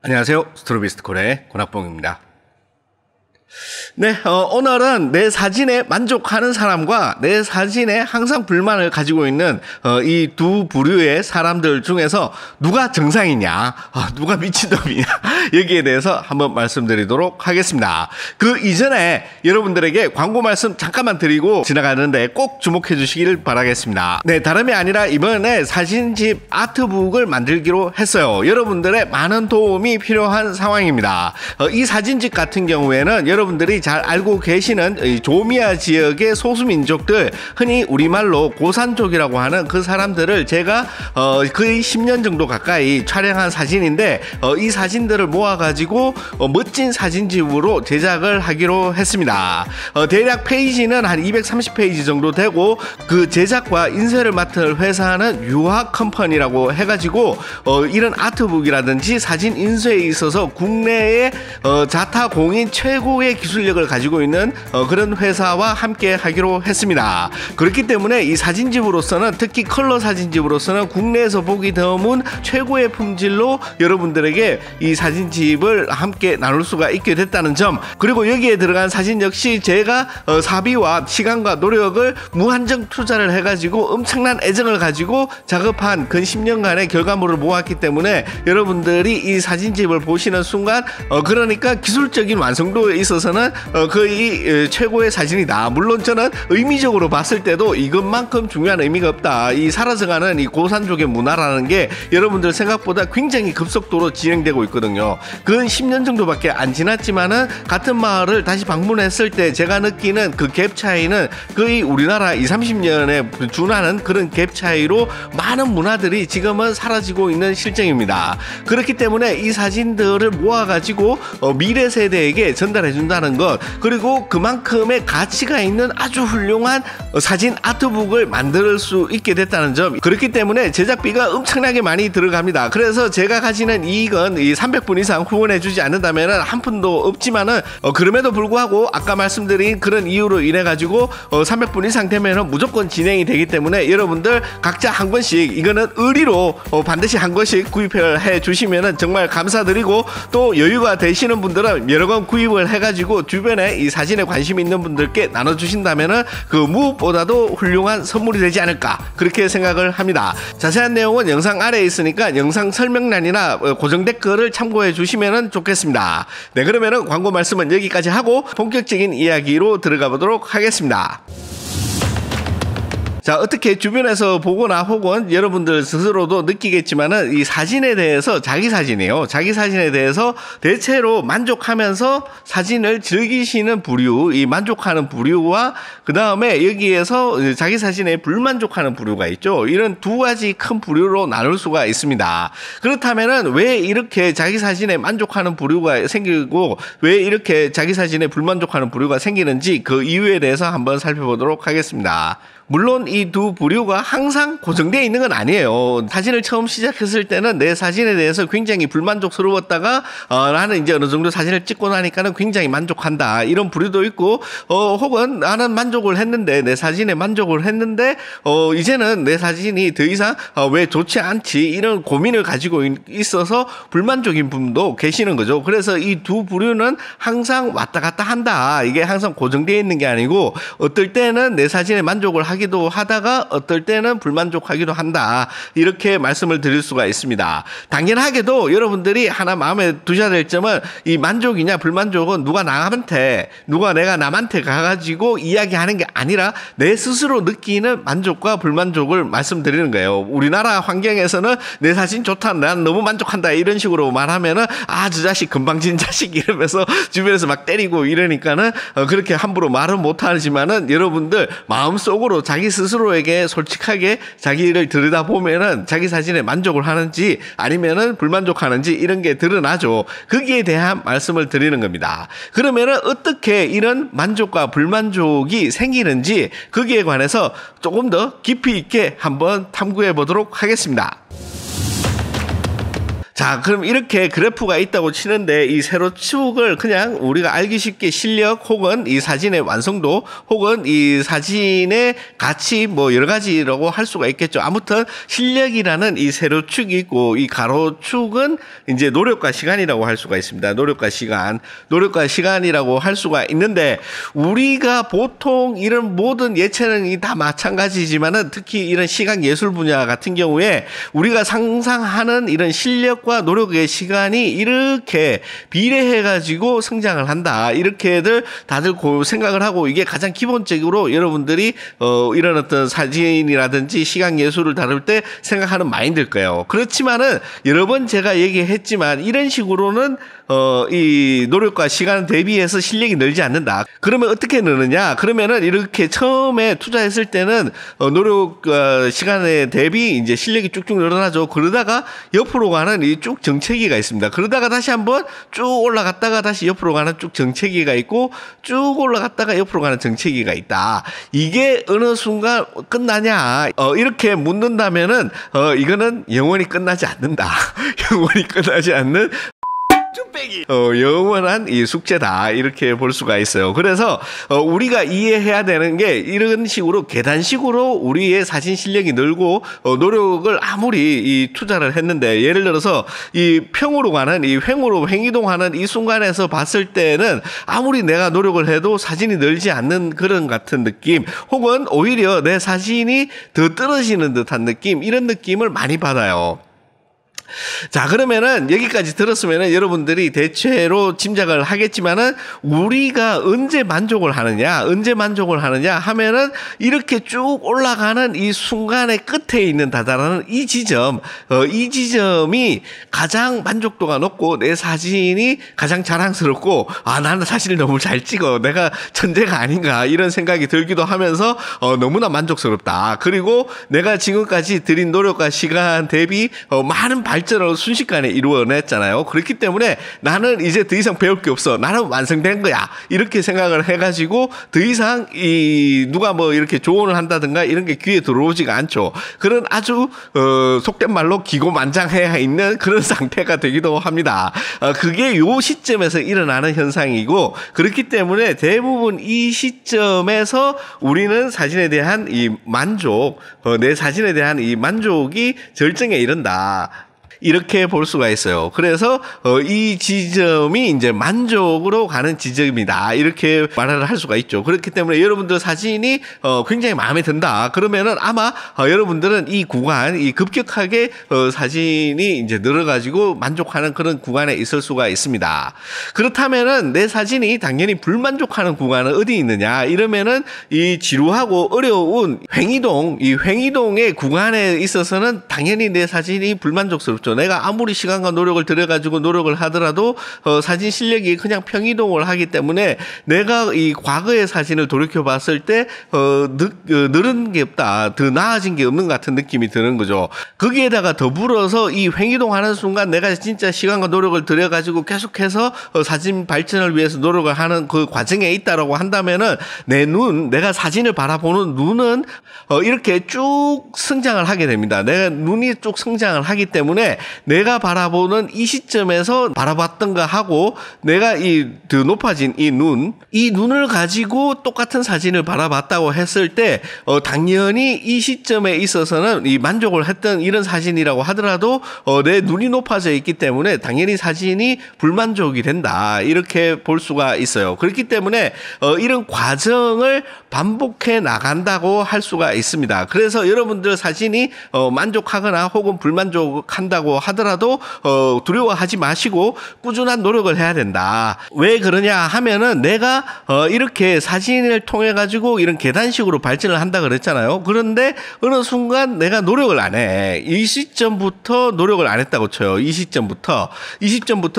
안녕하세요. 스트로비스트콜의 권학봉입니다. 네, 오늘은 내 사진에 만족하는 사람과 내 사진에 항상 불만을 가지고 있는 이 두 부류의 사람들 중에서 누가 정상이냐, 누가 미친놈이냐 여기에 대해서 한번 말씀드리도록 하겠습니다. 그 이전에 여러분들에게 광고 말씀 잠깐만 드리고 지나가는데 꼭 주목해 주시길 바라겠습니다. 네, 다름이 아니라 이번에 사진집 아트북을 만들기로 했어요. 여러분들의 많은 도움이 필요한 상황입니다. 이 사진집 같은 경우에는 여러분들이 잘 알고 계시는 조미아 지역의 소수민족들, 흔히 우리말로 고산족이라고 하는 그 사람들을 제가 거의 10년 정도 가까이 촬영한 사진인데, 이 사진들을 모아가지고 멋진 사진집으로 제작을 하기로 했습니다. 대략 페이지는 한 230페이지 정도 되고, 그 제작과 인쇄를 맡을 회사는 유화컴퍼니라고 해가지고 이런 아트북이라든지 사진 인쇄에 있어서 국내의 자타공인 최고의 기술력을 가지고 있는 그런 회사와 함께 하기로 했습니다. 그렇기 때문에 이 사진집으로서는, 특히 컬러 사진집으로서는 국내에서 보기 드문 최고의 품질로 여러분들에게 이 사진집을 함께 나눌 수가 있게 됐다는 점, 그리고 여기에 들어간 사진 역시 제가 사비와 시간과 노력을 무한정 투자를 해가지고 엄청난 애정을 가지고 작업한 근 10년간의 결과물을 모았기 때문에 여러분들이 이 사진집을 보시는 순간 그러니까 기술적인 완성도에 있어서는 거의 최고의 사진이다. 물론 저는 의미적으로 봤을 때도 이것만큼 중요한 의미가 없다. 이 사라져가는 이 고산족의 문화라는 게 여러분들 생각보다 굉장히 급속도로 진행되고 있거든요. 근 10년 정도밖에 안 지났지만은 같은 마을을 다시 방문했을 때 제가 느끼는 그 갭 차이는 거의 우리나라 20, 30년에 준하는 그런 갭 차이로 많은 문화들이 지금은 사라지고 있는 실정입니다. 그렇기 때문에 이 사진들을 모아가지고 미래 세대에게 전달해 준다는 것, 그리고 그만큼의 가치가 있는 아주 훌륭한 사진 아트북을 만들 수 있게 됐다는 점, 그렇기 때문에 제작비가 엄청나게 많이 들어갑니다. 그래서 제가 가지는 이익은 이 300분 이상 후원해 주지 않는다면 한 푼도 없지만은 그럼에도 불구하고 아까 말씀드린 그런 이유로 인해 가지고 300분 이상 되면은 무조건 진행이 되기 때문에 여러분들 각자 한 권씩, 이거는 의리로 반드시 한 권씩 구입해 주시면은 정말 감사드리고, 또 여유가 되시는 분들은 여러 권 구입을 해 가지고 주변에 이 사진에 관심 있는 분들께 나눠주신다면은 그 무엇보다도 훌륭한 선물이 되지 않을까, 그렇게 생각을 합니다. 자세한 내용은 영상 아래에 있으니까 영상 설명란이나 고정 댓글을 참고해 주시면 좋겠습니다. 네, 그러면은 광고 말씀은 여기까지 하고 본격적인 이야기로 들어가 보도록 하겠습니다. 자, 어떻게 주변에서 보거나 혹은 여러분들 스스로도 느끼겠지만은 이 사진에 대해서, 자기 사진이에요. 자기 사진에 대해서 대체로 만족하면서 사진을 즐기시는 부류, 이 만족하는 부류와 그 다음에 여기에서 자기 사진에 불만족하는 부류가 있죠. 이런 두 가지 큰 부류로 나눌 수가 있습니다. 그렇다면은 왜 이렇게 자기 사진에 만족하는 부류가 생기고 왜 이렇게 자기 사진에 불만족하는 부류가 생기는지 그 이유에 대해서 한번 살펴보도록 하겠습니다. 물론 이 두 부류가 항상 고정되어 있는 건 아니에요. 사진을 처음 시작했을 때는 내 사진에 대해서 굉장히 불만족스러웠다가 나는 이제 어느 정도 사진을 찍고 나니까는 굉장히 만족한다, 이런 부류도 있고, 혹은 나는 만족을 했는데, 내 사진에 만족을 했는데 이제는 내 사진이 더 이상 왜 좋지 않지, 이런 고민을 가지고 있어서 불만족인 분도 계시는 거죠. 그래서 이 두 부류는 항상 왔다 갔다 한다. 이게 항상 고정되어 있는 게 아니고, 어떨 때는 내 사진에 만족을 하기도 하다가 어떨 때는 불만족하기도 한다, 이렇게 말씀을 드릴 수가 있습니다. 당연하게도 여러분들이 하나 마음에 두셔야 될 점은, 이 만족이냐 불만족은 누가 내가 남한테 가가지고 이야기하는 게 아니라 내 스스로 느끼는 만족과 불만족을 말씀드리는 거예요. 우리나라 환경에서는 내 사진 좋다, 난 너무 만족한다, 이런 식으로 말하면은 저 자식 건방진 자식 이러면서 주변에서 막 때리고 이러니까는 그렇게 함부로 말은 못하지만은 여러분들 마음속으로 자기 스스로에게 솔직하게 자기를 들여다보면은 자기 사진에 만족을 하는지 아니면은 불만족하는지 이런 게 드러나죠. 거기에 대한 말씀을 드리는 겁니다. 그러면은 어떻게 이런 만족과 불만족이 생기는지 거기에 관해서 조금 더 깊이 있게 한번 탐구해 보도록 하겠습니다. 자, 그럼 이렇게 그래프가 있다고 치는데 이 세로축을 그냥 우리가 알기 쉽게 실력 혹은 이 사진의 완성도 혹은 이 사진의 가치 뭐 여러 가지라고 할 수가 있겠죠. 아무튼 실력이라는 이 세로축이 있고 이 가로축은 이제 노력과 시간이라고 할 수가 있습니다. 노력과 시간이라고 할 수가 있는데 우리가 보통 이런 모든 예체능이 다 마찬가지지만은 특히 이런 시각 예술 분야 같은 경우에 우리가 상상하는 이런 실력 과 노력의 시간이 이렇게 비례해가지고 성장을 한다. 이렇게들 다들 생각을 하고 이게 가장 기본적으로 여러분들이 이런 어떤 사진이라든지 시각 예술을 다룰 때 생각하는 마인드일 거예요. 그렇지만은 여러 번 제가 얘기했지만 이런 식으로는 이 노력과 시간 대비해서 실력이 늘지 않는다. 그러면 어떻게 느느냐? 그러면은 이렇게 처음에 투자했을 때는 노력과 시간에 대비 이제 실력이 쭉쭉 늘어나죠. 그러다가 옆으로 가는 이 쭉 정체기가 있습니다. 그러다가 다시 한번 쭉 올라갔다가 다시 옆으로 가는 쭉 정체기가 있고 쭉 올라갔다가 옆으로 가는 정체기가 있다. 이게 어느 순간 끝나냐? 이렇게 묻는다면은 이거는 영원히 끝나지 않는다. 영원히 끝나지 않는 영원한 이 숙제다 이렇게 볼 수가 있어요. 그래서 우리가 이해해야 되는 게 이런 식으로 계단식으로 우리의 사진 실력이 늘고 노력을 아무리 이 투자를 했는데 예를 들어서 이 평으로 가는 이 횡으로 횡이동하는 이 순간에서 봤을 때는 아무리 내가 노력을 해도 사진이 늘지 않는 그런 같은 느낌 혹은 오히려 내 사진이 더 떨어지는 듯한 느낌 이런 느낌을 많이 받아요. 자, 그러면은 여기까지 들었으면은 여러분들이 대체로 짐작을 하겠지만은 우리가 언제 만족을 하느냐 하면은 이렇게 쭉 올라가는 이 순간의 끝에 있는 다다라는 이 지점이 가장 만족도가 높고 내 사진이 가장 자랑스럽고 나는 사진을 너무 잘 찍어 내가 천재가 아닌가 이런 생각이 들기도 하면서 너무나 만족스럽다. 그리고 내가 지금까지 들인 노력과 시간 대비 많은 발전을 순식간에 이루어냈잖아요. 그렇기 때문에 나는 이제 더 이상 배울 게 없어. 나는 완성된 거야. 이렇게 생각을 해가지고 더 이상 누가 뭐 이렇게 조언을 한다든가 이런 게 귀에 들어오지가 않죠. 그런 아주 속된 말로 기고만장해 있는 그런 상태가 되기도 합니다. 그게 요 시점에서 일어나는 현상이고 그렇기 때문에 대부분 이 시점에서 우리는 사진에 대한 이 만족, 내 사진에 대한 이 만족이 절정에 이른다. 이렇게 볼 수가 있어요. 그래서 이 지점이 이제 만족으로 가는 지점이다. 이렇게 말을 할 수가 있죠. 그렇기 때문에 여러분들 사진이 굉장히 마음에 든다. 그러면은 아마 여러분들은 이 구간, 이 급격하게 사진이 이제 늘어가지고 만족하는 그런 구간에 있을 수가 있습니다. 그렇다면은 내 사진이 당연히 불만족하는 구간은 어디 있느냐? 이러면은 이 지루하고 어려운 이 횡이동의 구간에 있어서는 당연히 내 사진이 불만족스럽죠. 내가 아무리 시간과 노력을 들여가지고 노력을 하더라도 사진 실력이 그냥 평이동을 하기 때문에 내가 이 과거의 사진을 돌이켜 봤을 때 늘은 게 없다, 더 나아진 게 없는 것 같은 느낌이 드는 거죠. 거기에다가 더불어서 이 횡이동하는 순간 내가 진짜 시간과 노력을 들여가지고 계속해서 사진 발전을 위해서 노력을 하는 그 과정에 있다라고 한다면은 내가 사진을 바라보는 눈은 이렇게 쭉 성장을 하게 됩니다. 내 눈이 쭉 성장을 하기 때문에 내가 바라보는 이 시점에서 바라봤던가 하고 내가 더 높아진 이 눈을 가지고 똑같은 사진을 바라봤다고 했을 때 당연히 이 시점에 있어서는 이 만족을 했던 이런 사진이라고 하더라도 내 눈이 높아져 있기 때문에 당연히 사진이 불만족이 된다. 이렇게 볼 수가 있어요. 그렇기 때문에 이런 과정을 반복해 나간다고 할 수가 있습니다. 그래서 여러분들 사진이 만족하거나 혹은 불만족한다고 하더라도 두려워하지 마시고 꾸준한 노력을 해야 된다. 왜 그러냐 하면은 내가 이렇게 사진을 통해 가지고 이런 계단식으로 발전을 한다 그랬잖아요. 그런데 어느 순간 내가 노력을 안 해. 이 시점부터 노력을 안 했다고 쳐요. 이 시점부터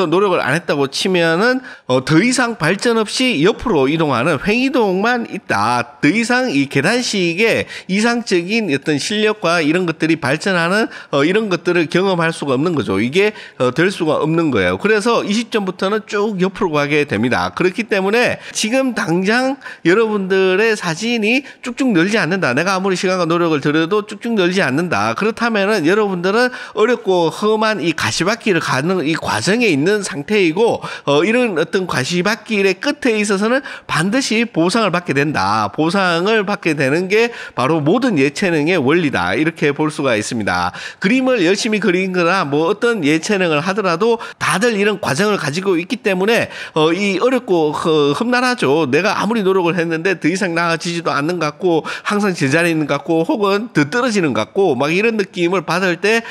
노력을 안 했다고 치면은 더 이상 발전 없이 옆으로 이동하는 횡이동만 있다. 더 이상 이 계단식의 이상적인 어떤 실력과 이런 것들이 발전하는 이런 것들을 경험할 수가 없는 거죠. 이게 될 수가 없는 거예요. 그래서 이 시점부터는 쭉 옆으로 가게 됩니다. 그렇기 때문에 지금 당장 여러분들의 사진이 쭉쭉 늘지 않는다. 내가 아무리 시간과 노력을 들여도 쭉쭉 늘지 않는다. 그렇다면은 여러분들은 어렵고 험한 이 가시밭길을 가는 이 과정에 있는 상태이고, 이런 어떤 가시밭길의 끝에 있어서는 반드시 보상을 받게 된다. 보상을 받게 되는 게 바로 모든 예체능의 원리다. 이렇게 볼 수가 있습니다. 그림을 열심히 그린 거나 뭐 어떤 예체능을 하더라도 다들 이런 과정을 가지고 있기 때문에 이 어렵고 험난하죠. 내가 아무리 노력을 했는데 더 이상 나아지지도 않는 것 같고, 항상 제자리에 있는 것 같고, 혹은 더 떨어지는 것 같고, 막 이런 느낌을 받을 때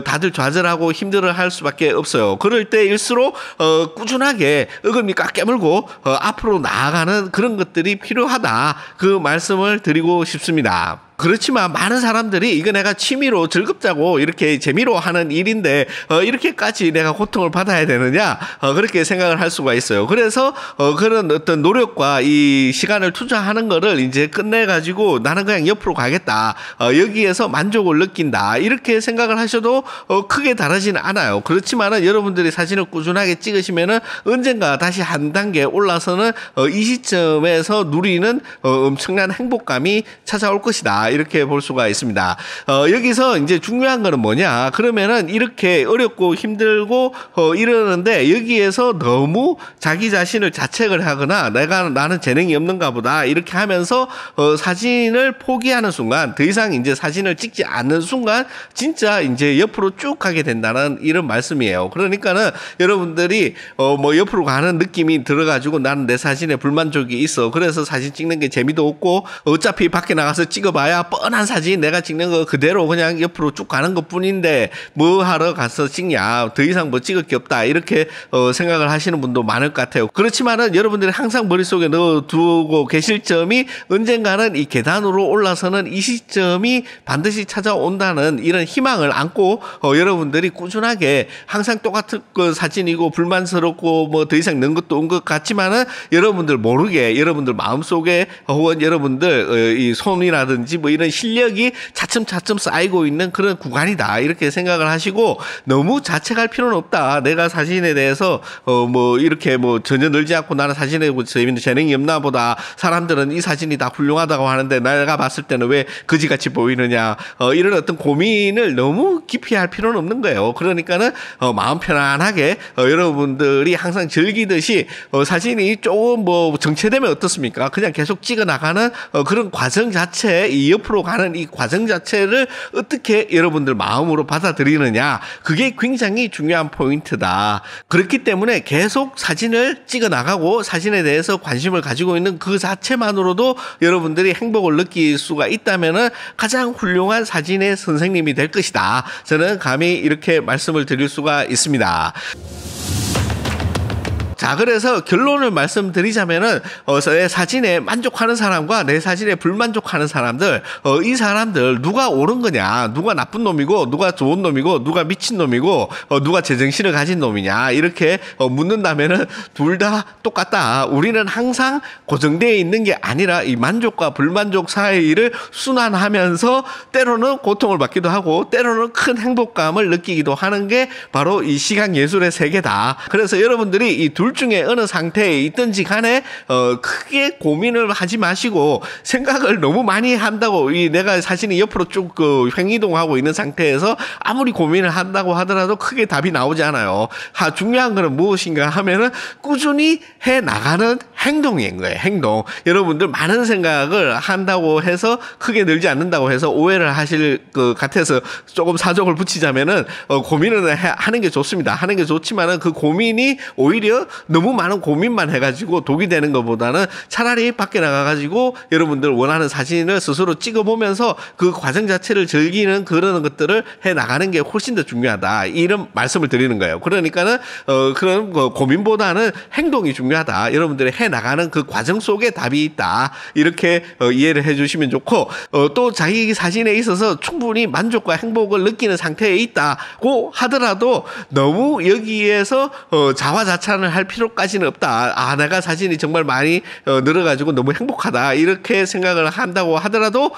다들 좌절하고 힘들어할 수밖에 없어요. 그럴 때일수록 꾸준하게 어금니까 깨물고 앞으로 나아가는 그런 것들이 필요하다. 그 말씀을 드리고 싶습니다. 그렇지만 많은 사람들이 이거 내가 취미로 즐겁자고 이렇게 재미로 하는 일인데 이렇게까지 내가 고통을 받아야 되느냐, 그렇게 생각을 할 수가 있어요. 그래서 그런 어떤 노력과 이 시간을 투자하는 거를 이제 끝내가지고 나는 그냥 옆으로 가겠다, 여기에서 만족을 느낀다, 이렇게 생각을 하셔도 크게 다르지는 않아요. 그렇지만은 여러분들이 사진을 꾸준하게 찍으시면은 언젠가 다시 한 단계 올라서는 이 시점에서 누리는 엄청난 행복감이 찾아올 것이다, 이렇게 볼 수가 있습니다. 여기서 이제 중요한 거는 뭐냐, 그러면은 이렇게 어렵고 힘들고 이러는데 여기에서 너무 자기 자신을 자책을 하거나 나는 재능이 없는가 보다 이렇게 하면서 사진을 포기하는 순간, 더 이상 이제 사진을 찍지 않는 순간 진짜 이제 옆으로 쭉 가게 된다는 이런 말씀이에요. 그러니까는 여러분들이 뭐 옆으로 가는 느낌이 들어가지고 나는 내 사진에 불만족이 있어, 그래서 사진 찍는 게 재미도 없고 어차피 밖에 나가서 찍어봐야 뻔한 사진 내가 찍는 거 그대로 그냥 옆으로 쭉 가는 것 뿐인데 뭐 하러 가서 찍냐, 더 이상 뭐 찍을 게 없다, 이렇게 생각을 하시는 분도 많을 것 같아요. 그렇지만은 여러분들이 항상 머릿속에 넣어두고 계실 점이, 언젠가는 이 계단으로 올라서는 이 시점이 반드시 찾아온다는 이런 희망을 안고 여러분들이 꾸준하게 항상 똑같은 그 사진이고 불만스럽고 뭐 더 이상 는 것도 온 것 같지만은 여러분들 모르게 여러분들 마음속에 혹은 여러분들 이 손이라든지 뭐 이런 실력이 차츰차츰 쌓이고 있는 그런 구간이다, 이렇게 생각을 하시고 너무 자책할 필요는 없다. 내가 사진에 대해서 뭐 이렇게 뭐 전혀 늘지 않고 나는 사진에 재능이 없나 보다, 사람들은 이 사진이 다 훌륭하다고 하는데 내가 봤을 때는 왜 거지같이 보이느냐, 이런 어떤 고민을 너무 깊이 할 필요는 없는 거예요. 그러니까는 마음 편안하게 여러분들이 항상 즐기듯이 사진이 조금 뭐 정체되면 어떻습니까? 그냥 계속 찍어 나가는 그런 과정 자체, 이 옆으로 가는 이 과정 자체를 어떻게 여러분들 마음으로 받아들이느냐, 그게 굉장히 중요한 포인트다. 그렇기 때문에 계속 사진을 찍어 나가고 사진에 대해서 관심을 가지고 있는 그 자체만으로도 여러분들이 행복을 느낄 수가 있다면은 가장 훌륭한 사진의 선생님이 될 것이다. 저는 감히 이렇게 말씀을 드릴 수가 있습니다. 자, 그래서 결론을 말씀드리자면은 내 사진에 만족하는 사람과 내 사진에 불만족하는 사람들, 이 사람들 누가 옳은 거냐, 누가 나쁜 놈이고 누가 좋은 놈이고 누가 미친 놈이고 누가 제정신을 가진 놈이냐, 이렇게 묻는다면은 둘 다 똑같다. 우리는 항상 고정되어 있는 게 아니라 이 만족과 불만족 사이를 순환하면서 때로는 고통을 받기도 하고 때로는 큰 행복감을 느끼기도 하는 게 바로 이 시각 예술의 세계다. 그래서 여러분들이 이 둘 중에 어느 상태에 있든지 간에 크게 고민을 하지 마시고, 생각을 너무 많이 한다고 이 내가 사진이 옆으로 쭉 그 횡이동하고 있는 상태에서 아무리 고민을 한다고 하더라도 크게 답이 나오지 않아요. 중요한 거는 무엇인가 하면은 꾸준히 해 나가는 행동인 거예요. 행동. 여러분들 많은 생각을 한다고 해서 크게 늘지 않는다고 해서 오해를 하실 것 같아서 조금 사족을 붙이자면은 고민을 하는 게 좋습니다. 하는 게 좋지만은 그 고민이 오히려 너무 많은 고민만 해가지고 독이 되는 것보다는 차라리 밖에 나가가지고 여러분들 원하는 사진을 스스로 찍어보면서 그 과정 자체를 즐기는 그런 것들을 해 나가는 게 훨씬 더 중요하다, 이런 말씀을 드리는 거예요. 그러니까는 그런 고민보다는 행동이 중요하다. 여러분들이 해 나가는 그 과정 속에 답이 있다. 이렇게 이해를 해주시면 좋고, 또 자기 사진에 있어서 충분히 만족과 행복을 느끼는 상태에 있다고 하더라도 너무 여기에서 자화자찬을 할 필요까지는 없다. 아, 내가 사진이 정말 많이 늘어가지고 너무 행복하다. 이렇게 생각을 한다고 하더라도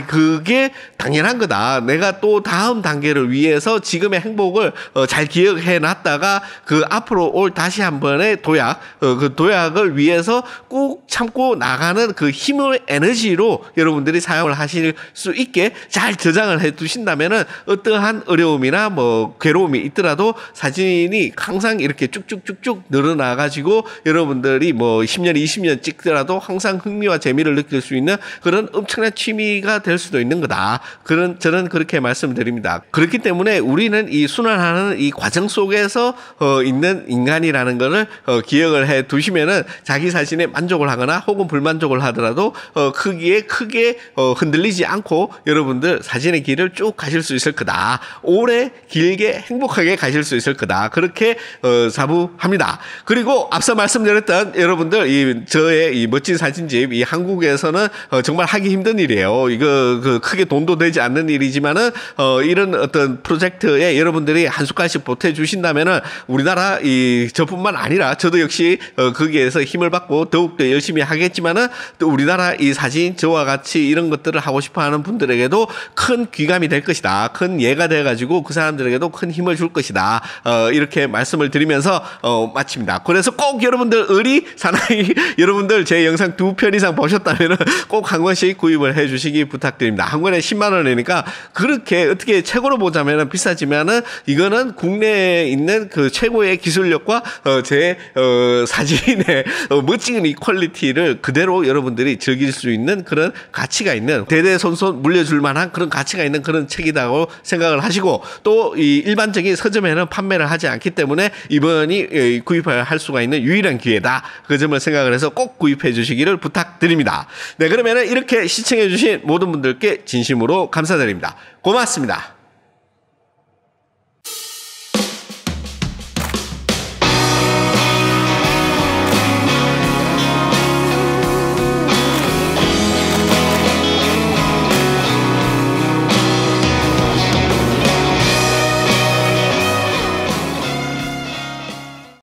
그게 당연한 거다. 내가 또 다음 단계를 위해서 지금의 행복을 잘 기억해 놨다가 그 앞으로 올 다시 한 번의 도약, 그 도약을 위해서 꾹 참고 나가는 그 힘의 에너지로 여러분들이 사용을 하실 수 있게 잘 저장을 해 두신다면은 어떠한 어려움이나 뭐 괴로움이 있더라도 사진이 항상 이렇게 쭉쭉쭉쭉 늘어나 가지고 여러분들이 뭐 10년, 20년 찍더라도 항상 흥미와 재미를 느낄 수 있는 그런 엄청난 취미가 될 수도 있는 거다. 저는 그렇게 말씀드립니다. 그렇기 때문에 우리는 이 순환하는 이 과정 속에서 있는 인간이라는 거를 기억을 해 두시면은 자기 사진에 만족을 하거나 혹은 불만족을 하더라도 크게 흔들리지 않고 여러분들 사진의 길을 쭉 가실 수 있을 거다. 오래 길게 행복하게 가실 수 있을 거다. 그렇게 자부합니다. 그리고 앞서 말씀드렸던 여러분들 저의 이 멋진 사진집 이 한국에서는 정말 하기 힘든 일이에요. 이거 크게 돈도 되지 않는 일이지만은 이런 어떤 프로젝트에 여러분들이 한 숟갈씩 보태 주신다면은 우리나라 저뿐만 아니라 저도 역시 거기에서 힘을 받고 더욱더 열심히 하겠지만은 또 우리나라 이 사진 저와 같이 이런 것들을 하고 싶어하는 분들에게도 큰 귀감이 될 것이다. 큰 예가 돼가지고 그 사람들에게도 큰 힘을 줄 것이다. 이렇게 말씀을 드리면서 마칩니다. 그래서 꼭 여러분들 사나이 여러분들 제 영상 2편 이상 보셨다면은 꼭 한 권씩 구입을 해주시기 부탁드립니다. 한 권에 10만 원이니까 그렇게 어떻게 최고로 보자면은 비싸지만은 이거는 국내에 있는 그 최고의 기술력과 제 사진의 멋진 이 퀄리티를 그대로 여러분들이 즐길 수 있는 그런 가치가 있는 대대손손 물려줄 만한 그런 가치가 있는 그런 책이라고 생각을 하시고 또 이 일반적인 서점에는 판매를 하지 않기 때문에 이번이 구입할 수가 있는 유일한 기회다. 그 점을 생각을 해서 꼭 구입해 주시기를 부탁드립니다. 네, 그러면은 이렇게 시청해 주신 모든 분들께 진심으로 감사드립니다. 고맙습니다.